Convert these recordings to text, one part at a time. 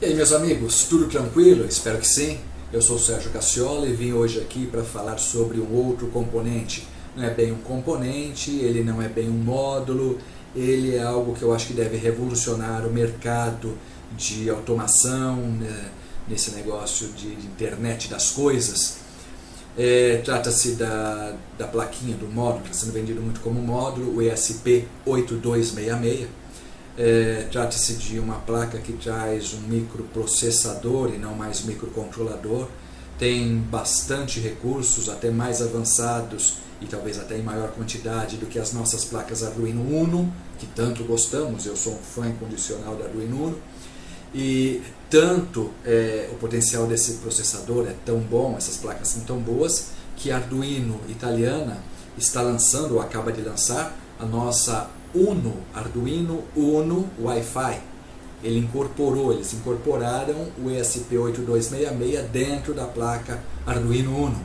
E aí, meus amigos, tudo tranquilo? Espero que sim. Eu sou o Sérgio Cacciola e vim hoje aqui para falar sobre um outro componente. Não é bem um componente, ele não é bem um módulo, ele é algo que eu acho que deve revolucionar o mercado de automação, né, nesse negócio de internet das coisas. Trata-se da plaquinha do módulo, que está sendo vendido muito como módulo, o ESP8266. Trata-se de uma placa que traz um microprocessador e não mais microcontrolador. Tem bastante recursos, até mais avançados e talvez até em maior quantidade do que as nossas placas Arduino Uno, que tanto gostamos. Eu sou um fã incondicional da Arduino Uno. E tanto o potencial desse processador é tão bom, essas placas são tão boas, que a Arduino italiana está lançando, ou acaba de lançar, a nossa Arduino Uno Wi-Fi. Eles incorporaram o ESP8266 dentro da placa Arduino Uno.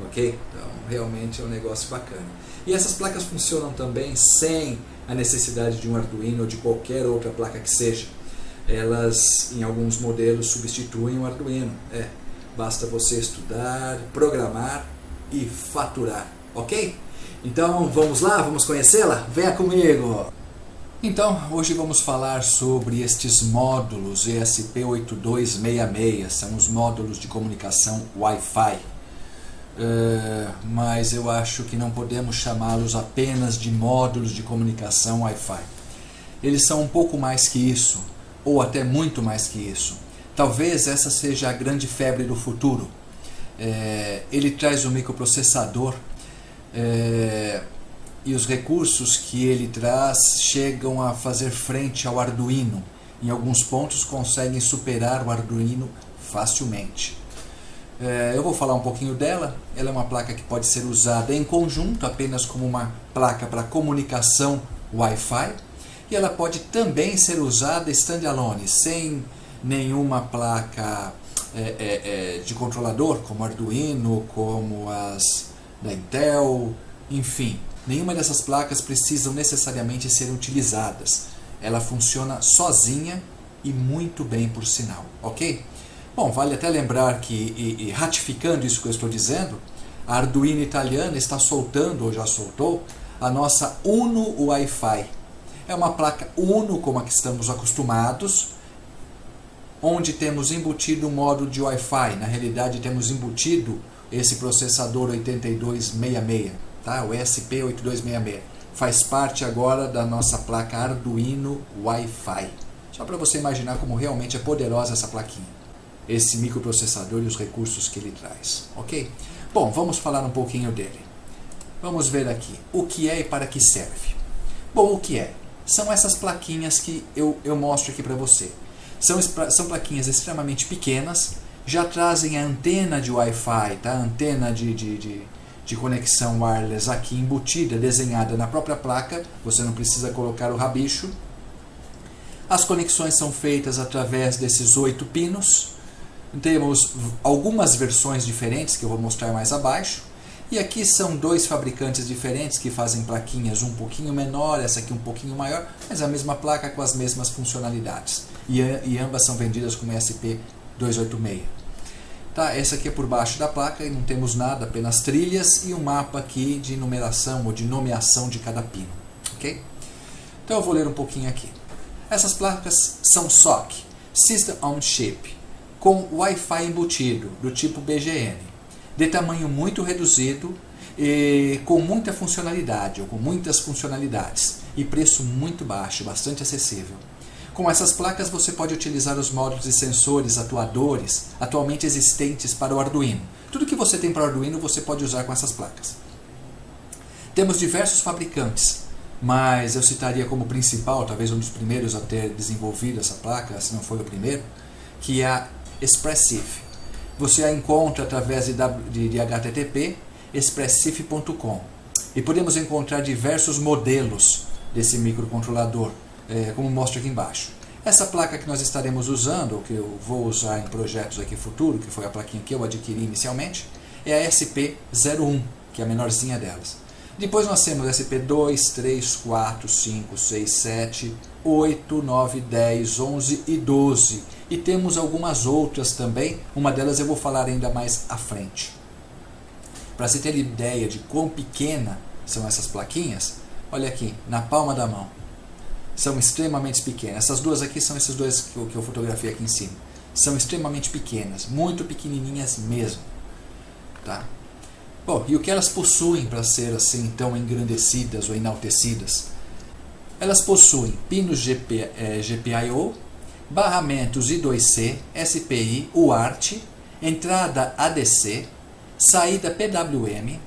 Ok? Então realmente é um negócio bacana. E essas placas funcionam também sem a necessidade de um Arduino ou de qualquer outra placa que seja. Elas, em alguns modelos, substituem o Arduino. Basta você estudar, programar e faturar. Ok? Então vamos lá, vamos conhecê-la? Venha comigo! Então, hoje vamos falar sobre estes módulos ESP8266, são os módulos de comunicação Wi-Fi. Mas eu acho que não podemos chamá-los apenas de módulos de comunicação Wi-Fi. Eles são um pouco mais que isso, ou até muito mais que isso. Talvez essa seja a grande febre do futuro. Ele traz um microprocessador, e os recursos que ele traz chegam a fazer frente ao Arduino. Em alguns pontos conseguem superar o Arduino facilmente. Eu vou falar um pouquinho dela. Ela é uma placa que pode ser usada em conjunto, apenas como uma placa para comunicação Wi-Fi. E ela pode também ser usada standalone, sem nenhuma placa de controlador, como Arduino, como as da Intel, enfim. Nenhuma dessas placas precisam necessariamente ser utilizadas. Ela funciona sozinha e muito bem, por sinal. Ok? Bom, vale até lembrar que, e ratificando isso que eu estou dizendo, a Arduino italiana está soltando, ou já soltou, a nossa Uno Wi-Fi. É uma placa Uno, como a que estamos acostumados, onde temos embutido um módulo de Wi-Fi. Na realidade, temos embutido esse processador 8266, tá? O ESP8266. Faz parte agora da nossa placa Arduino Wi-Fi. Só para você imaginar como realmente é poderosa essa plaquinha. Esse microprocessador e os recursos que ele traz. Ok? Bom, vamos falar um pouquinho dele. Vamos ver aqui o que é e para que serve. Bom, o que é? São essas plaquinhas que eu mostro aqui para você. São plaquinhas extremamente pequenas, já trazem a antena de Wi-Fi, tá? A antena de conexão wireless aqui embutida, desenhada na própria placa, você não precisa colocar o rabicho. As conexões são feitas através desses 8 pinos. Temos algumas versões diferentes que eu vou mostrar mais abaixo. E aqui são 2 fabricantes diferentes que fazem plaquinhas, um pouquinho menor, essa aqui um pouquinho maior, mas a mesma placa com as mesmas funcionalidades. E ambas são vendidas como ESP286. Tá, essa aqui é por baixo da placa e não temos nada, apenas trilhas e um mapa aqui de numeração ou de nomeação de cada pino. Ok? Então eu vou ler um pouquinho aqui. Essas placas são SoC, System on Chip, com Wi-Fi embutido, do tipo BGN, de tamanho muito reduzido e com muita funcionalidade, ou com muitas funcionalidades, e preço muito baixo, bastante acessível. Com essas placas você pode utilizar os módulos e sensores atuadores atualmente existentes para o Arduino. Tudo que você tem para o Arduino você pode usar com essas placas. Temos diversos fabricantes, mas eu citaria como principal, talvez um dos primeiros a ter desenvolvido essa placa, se não foi o primeiro, que é a Espressif. Você a encontra através de HTTP, expressif.com. E podemos encontrar diversos modelos desse microcontrolador, como mostro aqui embaixo. Essa placa que nós estaremos usando, ou que eu vou usar em projetos aqui futuro, que foi a plaquinha que eu adquiri inicialmente, é a SP01, que é a menorzinha delas. Depois nós temos SP2, 3, 4, 5, 6, 7, 8, 9, 10, 11 e 12. e temos algumas outras também, uma delas eu vou falar ainda mais à frente. Para você ter ideia de quão pequena são essas plaquinhas, olha aqui, na palma da mão. São extremamente pequenas. Essas duas aqui são esses dois que eu fotografei aqui em cima. São extremamente pequenas, muito pequenininhas mesmo. Tá? Bom, e o que elas possuem para ser assim tão engrandecidas ou enaltecidas? Elas possuem pinos GPIO, barramentos I2C, SPI, UART, entrada ADC, saída PWM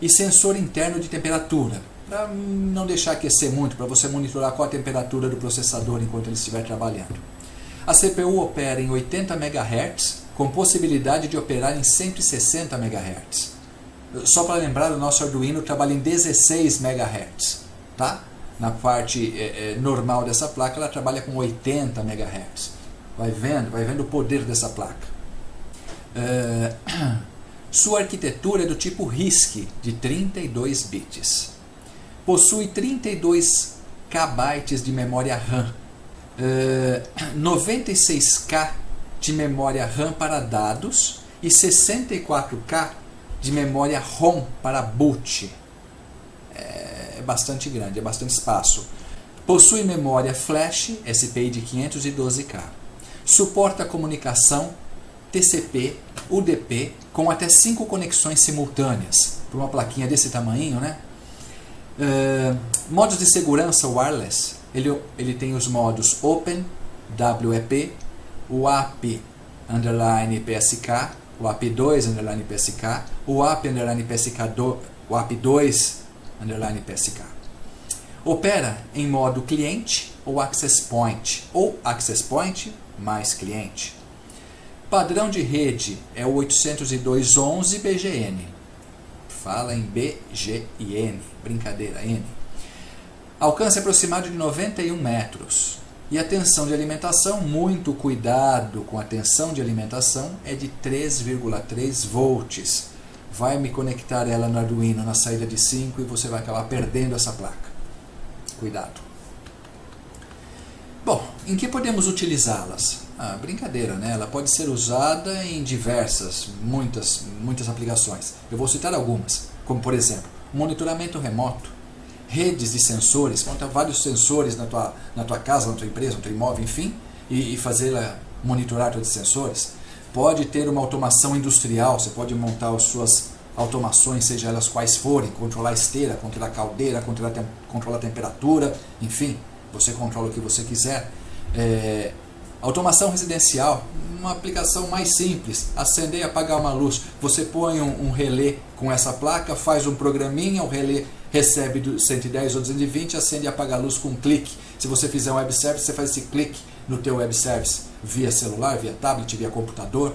e sensor interno de temperatura, para não deixar aquecer muito, para você monitorar qual a temperatura do processador enquanto ele estiver trabalhando. A CPU opera em 80 MHz, com possibilidade de operar em 160 MHz. Só para lembrar, o nosso Arduino trabalha em 16 MHz. Tá? Na parte normal dessa placa, ela trabalha com 80 MHz. Vai vendo o poder dessa placa. Sua arquitetura é do tipo RISC, de 32 bits. Possui 32 KB de memória RAM, 96K de memória RAM para dados e 64K de memória ROM para boot. É bastante grande, é bastante espaço. Possui memória flash SPI de 512K. Suporta comunicação TCP, UDP com até 5 conexões simultâneas. Para uma plaquinha desse tamanho, né? Modos de segurança wireless, ele tem os modos Open, WEP, UAP _ PSK, UAP2 _ PSK, UAP _ PSK, UAP2 _ PSK. Opera em modo cliente ou Access Point mais cliente. Padrão de rede é o 802.11 BGN. Fala em BGN, brincadeira, N. Alcance aproximado de 91 metros. E a tensão de alimentação, muito cuidado com a tensão de alimentação, é de 3,3 volts. Vai me conectar ela no Arduino na saída de 5 e você vai acabar perdendo essa placa. Cuidado. Bom, em que podemos utilizá-las? Brincadeira, né? Ela pode ser usada em muitas aplicações. Eu vou citar algumas, como por exemplo, monitoramento remoto, redes de sensores, montar vários sensores na tua casa, na tua empresa, no teu imóvel, enfim, e fazê-la monitorar todos os sensores. Pode ter uma automação industrial, você pode montar as suas automações, seja elas quais forem, controlar a esteira, controlar a caldeira, controlar a temperatura, enfim, você controla o que você quiser. Automação residencial, uma aplicação mais simples, acender e apagar uma luz. Você põe um relé com essa placa, faz um programinha, o relé recebe do 110 ou 220, acende e apaga a luz com um clique. Se você fizer um web service, você faz esse clique no teu web service via celular, via tablet, via computador.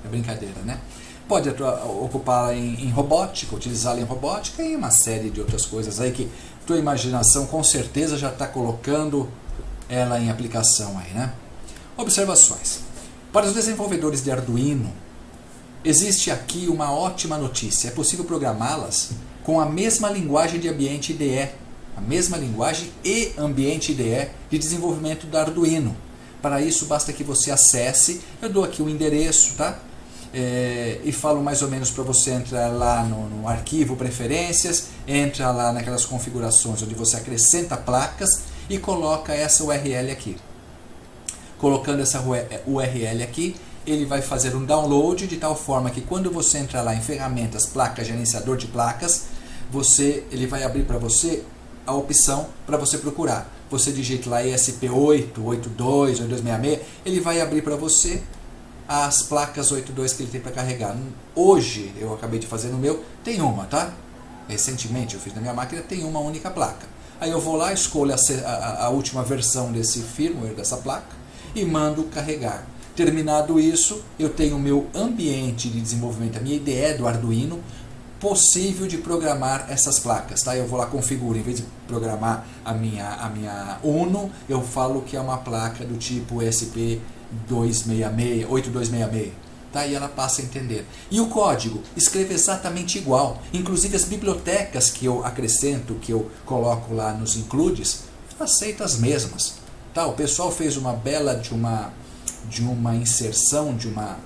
É brincadeira, né? Pode ocupá-la em robótica, utilizá-la em robótica e uma série de outras coisas aí que tua imaginação com certeza já está colocando ela em aplicação aí, né? Observações. Para os desenvolvedores de Arduino, existe aqui uma ótima notícia. É possível programá-las com a mesma linguagem de ambiente IDE, a mesma linguagem e ambiente IDE de desenvolvimento do Arduino. Para isso, basta que você acesse, eu dou aqui o endereço, tá? E falo mais ou menos para você entrar lá no arquivo preferências, entra lá naquelas configurações onde você acrescenta placas e coloca essa URL aqui. Colocando essa URL aqui, ele vai fazer um download de tal forma que quando você entrar lá em ferramentas, placas, gerenciador de placas, ele vai abrir para você a opção para você procurar. Você digita lá ESP8, 82, 8266, ele vai abrir para você as placas 82 que ele tem para carregar. Hoje, eu acabei de fazer no meu, tem uma, tá? Recentemente eu fiz na minha máquina, tem uma única placa. Aí eu vou lá, escolho a última versão desse firmware, dessa placa, e mando carregar. Terminado isso, eu tenho o meu ambiente de desenvolvimento, a minha IDE do Arduino, possível de programar essas placas. Tá? Eu vou lá, configuro, em vez de programar a minha Uno, eu falo que é uma placa do tipo ESP266, 8266. Tá? E ela passa a entender. E o código, escreve exatamente igual. Inclusive as bibliotecas que eu acrescento, que eu coloco lá nos includes, aceita as mesmas. Tá? O pessoal fez uma bela de uma inserção, de uma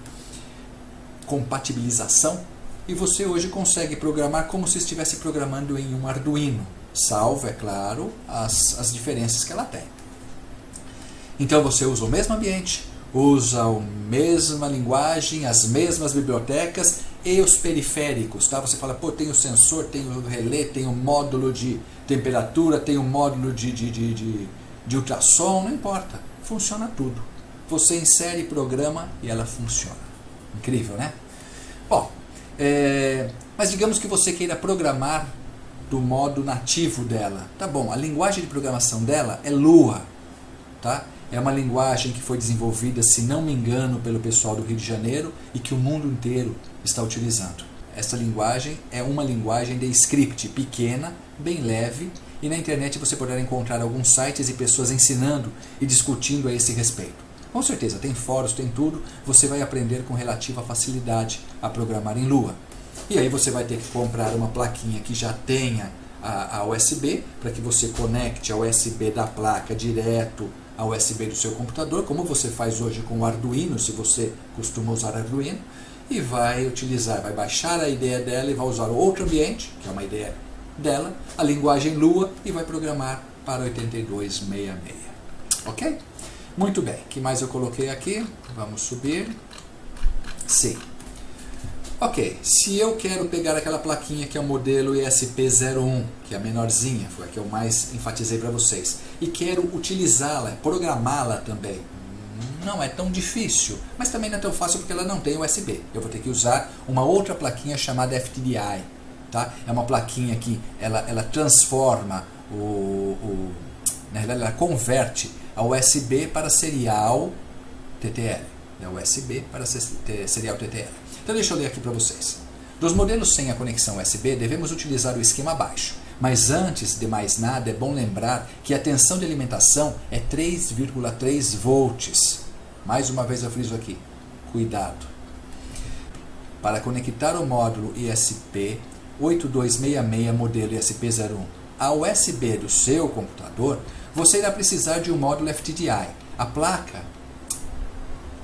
compatibilização, e você hoje consegue programar como se estivesse programando em um Arduino, salvo, é claro, as diferenças que ela tem. Então você usa o mesmo ambiente, usa a mesma linguagem, as mesmas bibliotecas e os periféricos, tá? Você fala, pô, tem o sensor, tem o relé, tem o módulo de temperatura, tem o módulo de ultrassom, não importa, funciona tudo. Você insere programa e ela funciona. Incrível, né? Bom, mas digamos que você queira programar do modo nativo dela. Tá bom, a linguagem de programação dela é Lua, tá? É uma linguagem que foi desenvolvida, se não me engano, pelo pessoal do Rio de Janeiro e que o mundo inteiro está utilizando. Essa linguagem é uma linguagem de script pequena, bem leve, e na internet você poderá encontrar alguns sites e pessoas ensinando e discutindo a esse respeito. Com certeza, tem fóruns, tem tudo, você vai aprender com relativa facilidade a programar em Lua. E aí você vai ter que comprar uma plaquinha que já tenha a USB, para que você conecte a USB da placa direto ao USB do seu computador, como você faz hoje com o Arduino, se você costuma usar Arduino, e vai utilizar, vai baixar a ideia dela e vai usar outro ambiente, que é uma ideia dela, a linguagem Lua, e vai programar para 8266. Ok? Muito bem, o que mais eu coloquei aqui? Vamos subir. Sim. Ok, se eu quero pegar aquela plaquinha que é o modelo ESP01, que é a menorzinha, foi a que eu mais enfatizei para vocês, e quero utilizá-la, programá-la também, não é tão difícil, mas também não é tão fácil porque ela não tem USB. Eu vou ter que usar uma outra plaquinha chamada FTDI. Tá? É uma plaquinha que ela transforma, na realidade ela converte a USB para serial TTL. USB para serial TTL. Então deixa eu ler aqui para vocês. Dos modelos sem a conexão USB, devemos utilizar o esquema abaixo. Mas antes de mais nada, é bom lembrar que a tensão de alimentação é 3,3 volts. Mais uma vez eu friso aqui. Cuidado. Para conectar o módulo ESP8266 modelo ESP01 ao USB do seu computador, você irá precisar de um módulo FTDI. A placa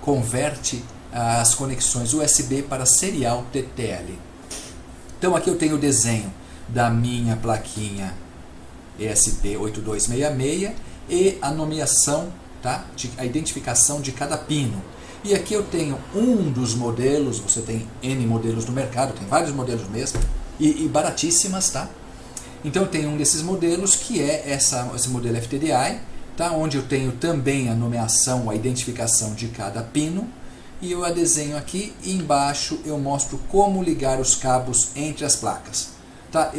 converte as conexões USB para serial TTL. Então aqui eu tenho o desenho da minha plaquinha ESP8266 e a nomeação, tá? A identificação de cada pino. E aqui eu tenho um dos modelos, você tem N modelos no mercado, tem vários modelos mesmo, e baratíssimas, tá? Então eu tenho um desses modelos que é esse modelo FTDI, tá? Onde eu tenho também a nomeação, a identificação de cada pino, e eu a desenho aqui, e embaixo eu mostro como ligar os cabos entre as placas. Tá?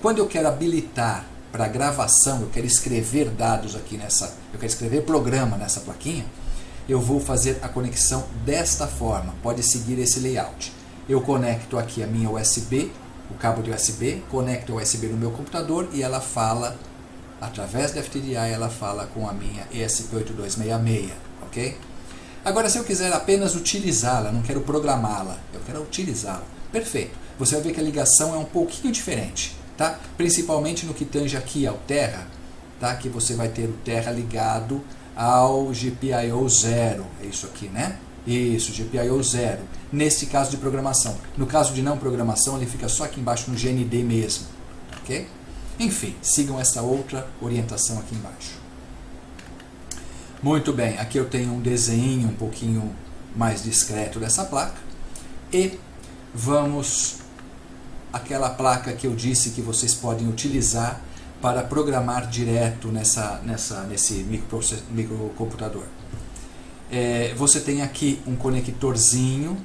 Quando eu quero habilitar para gravação, eu quero escrever dados aqui eu quero escrever programa nessa plaquinha, eu vou fazer a conexão desta forma, pode seguir esse layout. Eu conecto aqui a minha USB, o cabo de USB, conecto o USB no meu computador e ela fala, através da FTDI, ela fala com a minha ESP8266, ok? Agora, se eu quiser apenas utilizá-la, não quero programá-la, eu quero utilizá-la, perfeito. Você vai ver que a ligação é um pouquinho diferente, tá? Principalmente no que tange aqui ao Terra, tá? Que você vai ter o Terra ligado ao GPIO 0, é isso aqui, né? Isso, GPIO 0, neste caso de programação. No caso de não programação, ele fica só aqui embaixo no GND mesmo, ok? Enfim, sigam essa outra orientação aqui embaixo. Muito bem, aqui eu tenho um desenho um pouquinho mais discreto dessa placa. E vamos àquela placa que eu disse que vocês podem utilizar para programar direto nesse microcomputador. Você tem aqui um conectorzinho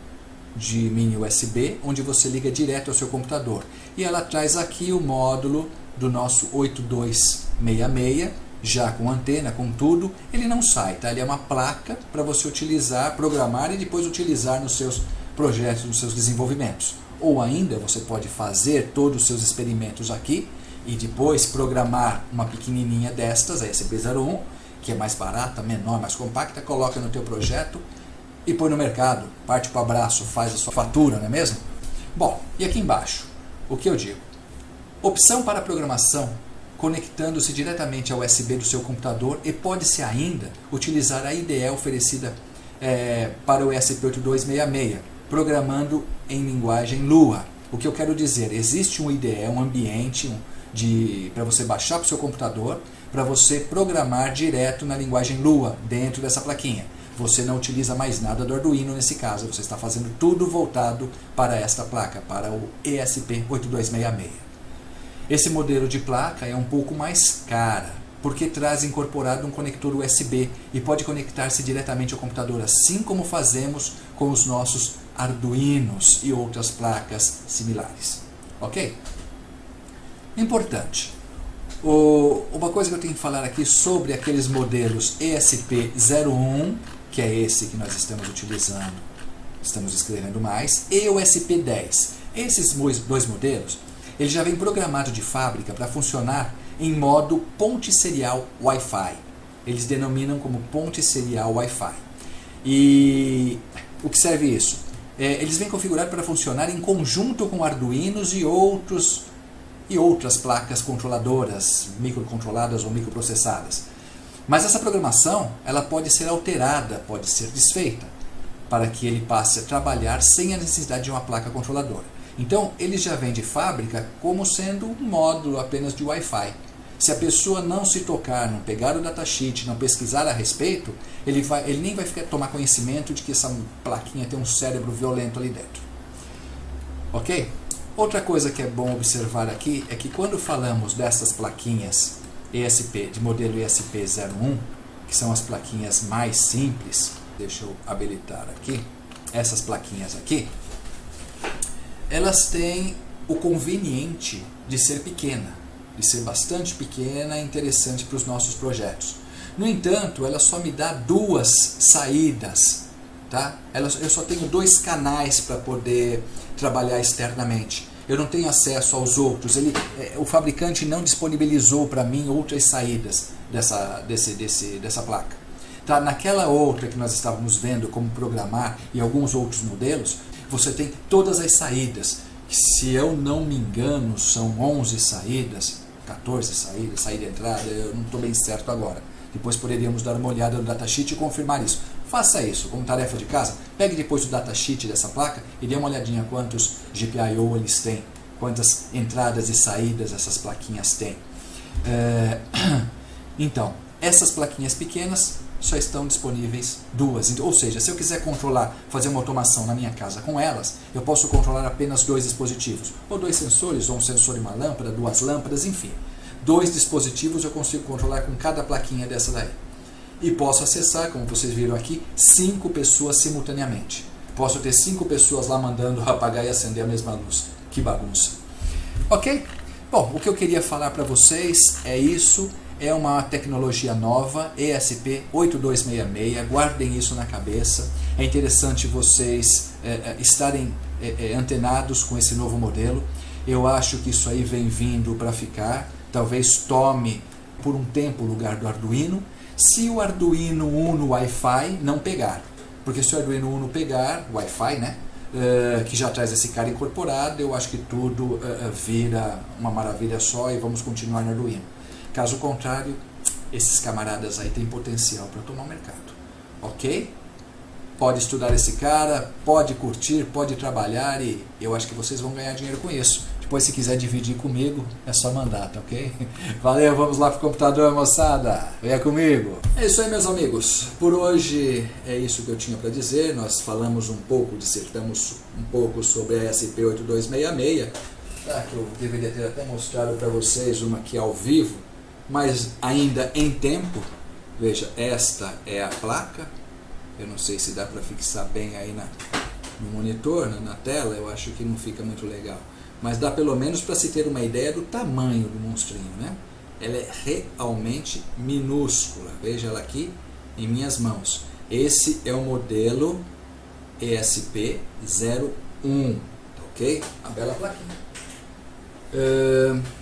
de mini USB, onde você liga direto ao seu computador. E ela traz aqui o módulo do nosso 8266, já com antena, com tudo. Ele não sai, tá? Ele é uma placa para você utilizar, programar e depois utilizar nos seus projetos, nos seus desenvolvimentos. Ou ainda você pode fazer todos os seus experimentos aqui e depois programar uma pequenininha destas, a ESP01, que é mais barata, menor, mais compacta, coloca no teu projeto e põe no mercado, parte para o abraço, faz a sua fatura, não é mesmo? Bom, e aqui embaixo, o que eu digo? Opção para programação, conectando-se diretamente ao USB do seu computador, e pode-se ainda utilizar a IDE oferecida para o ESP8266, programando em linguagem Lua. O que eu quero dizer, existe um IDE, um ambiente para você baixar para o seu computador, para você programar direto na linguagem Lua, dentro dessa plaquinha. Você não utiliza mais nada do Arduino nesse caso, você está fazendo tudo voltado para esta placa, para o ESP8266. Esse modelo de placa é um pouco mais cara, porque traz incorporado um conector USB e pode conectar-se diretamente ao computador, assim como fazemos com os nossos Arduinos e outras placas similares. Ok? Importante. Uma coisa que eu tenho que falar aqui sobre aqueles modelos ESP01, que é esse que nós estamos utilizando, estamos escrevendo mais, e o ESP10. Esses dois modelos, ele já vem programado de fábrica para funcionar em modo ponte serial Wi-Fi. Eles denominam como ponte serial Wi-Fi. E o que serve isso? Eles vêm configurados para funcionar em conjunto com Arduinos e outras placas controladoras, microcontroladas ou microprocessadas. Mas essa programação ela pode ser alterada, pode ser desfeita, para que ele passe a trabalhar sem a necessidade de uma placa controladora. Então, ele já vem de fábrica como sendo um módulo apenas de Wi-Fi. Se a pessoa não se tocar, não pegar o datasheet, não pesquisar a respeito, ele nem vai tomar conhecimento de que essa plaquinha tem um cérebro violento ali dentro. Ok? Outra coisa que é bom observar aqui é que quando falamos dessas plaquinhas de modelo ESP01, que são as plaquinhas mais simples, deixa eu habilitar aqui, essas plaquinhas aqui, elas têm o conveniente de ser pequena, de ser bastante pequena e interessante para os nossos projetos. No entanto, ela só me dá 2 saídas, tá? Eu só tenho 2 canais para poder trabalhar externamente. Eu não tenho acesso aos outros. O fabricante não disponibilizou para mim outras saídas dessa placa. Tá? Naquela outra que nós estávamos vendo como programar e alguns outros modelos, você tem todas as saídas. Se eu não me engano, são 11 saídas, 14 saídas, saída e entrada, eu não estou bem certo agora. Depois poderíamos dar uma olhada no datasheet e confirmar isso. Faça isso como tarefa de casa. Pegue depois o datasheet dessa placa e dê uma olhadinha quantos GPIO eles têm, quantas entradas e saídas essas plaquinhas têm. Então, essas plaquinhas pequenas só estão disponíveis 2. Ou seja, se eu quiser controlar, fazer uma automação na minha casa com elas, eu posso controlar apenas 2 dispositivos. Ou 2 sensores, ou um sensor e uma lâmpada, 2 lâmpadas, enfim. 2 dispositivos eu consigo controlar com cada plaquinha dessa daí. E posso acessar, como vocês viram aqui, 5 pessoas simultaneamente. Posso ter 5 pessoas lá mandando apagar e acender a mesma luz. Que bagunça. Ok? Bom, o que eu queria falar para vocês é isso. É uma tecnologia nova, ESP8266. Guardem isso na cabeça. É interessante vocês estarem antenados com esse novo modelo. Eu acho que isso aí vem vindo para ficar. Talvez tome por um tempo o lugar do Arduino. Se o Arduino Uno Wi-Fi não pegar, porque se o Arduino Uno pegar, Wi-Fi, né, que já traz esse cara incorporado, eu acho que tudo vira uma maravilha só e vamos continuar no Arduino. Caso contrário, esses camaradas aí têm potencial para tomar o mercado. Ok? Pode estudar esse cara, pode curtir, pode trabalhar e eu acho que vocês vão ganhar dinheiro com isso. Depois, se quiser dividir comigo, é só mandar, tá ok? Valeu, vamos lá pro computador, moçada. Venha comigo. É isso aí, meus amigos. Por hoje é isso que eu tinha para dizer. Nós falamos dissertamos um pouco sobre a ESP8266. Tá, que eu deveria ter até mostrado para vocês uma aqui ao vivo, mas ainda em tempo. Veja, esta é a placa. Eu não sei se dá para fixar bem aí no monitor, na tela. Eu acho que não fica muito legal. Mas dá pelo menos para se ter uma ideia do tamanho do monstrinho, né? Ela é realmente minúscula. Veja ela aqui em minhas mãos. Esse é o modelo ESP01, ok? A bela plaquinha.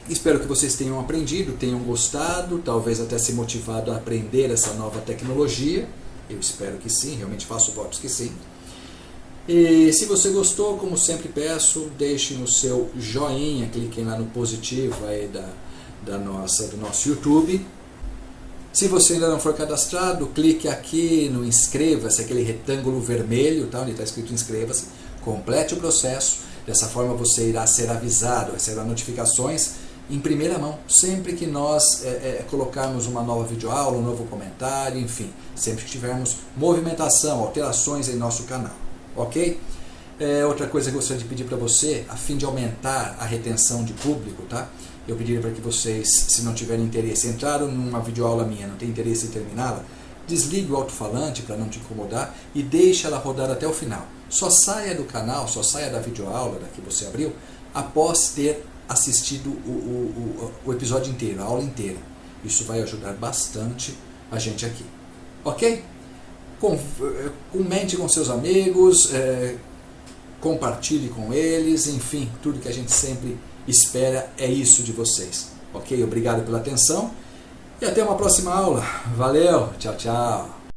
Espero que vocês tenham aprendido, tenham gostado, talvez até se motivado a aprender essa nova tecnologia. Eu espero que sim, realmente faço votos que sim. E se você gostou, como sempre peço, deixem o seu joinha, cliquem lá no positivo aí do nosso YouTube. Se você ainda não for cadastrado, clique aqui no inscreva-se, aquele retângulo vermelho, tá, onde está escrito inscreva-se, complete o processo, dessa forma você irá ser avisado, receberá notificações em primeira mão, sempre que nós colocarmos uma nova videoaula, um novo comentário, enfim, sempre que tivermos movimentação, alterações em nosso canal, ok? Outra coisa que eu gostaria de pedir para você, a fim de aumentar a retenção de público, tá? Eu pediria para que vocês, se não tiverem interesse, entraram numa videoaula minha, não tem interesse em terminá-la, desligue o alto-falante para não te incomodar e deixe ela rodar até o final. Só saia do canal, só saia da videoaula que você abriu, após ter assistido o episódio inteiro, a aula inteira. Isso vai ajudar bastante a gente aqui. Ok? Comente com seus amigos, compartilhe com eles, enfim, tudo que a gente sempre espera é isso de vocês. Ok? Obrigado pela atenção e até uma próxima aula. Valeu, tchau, tchau.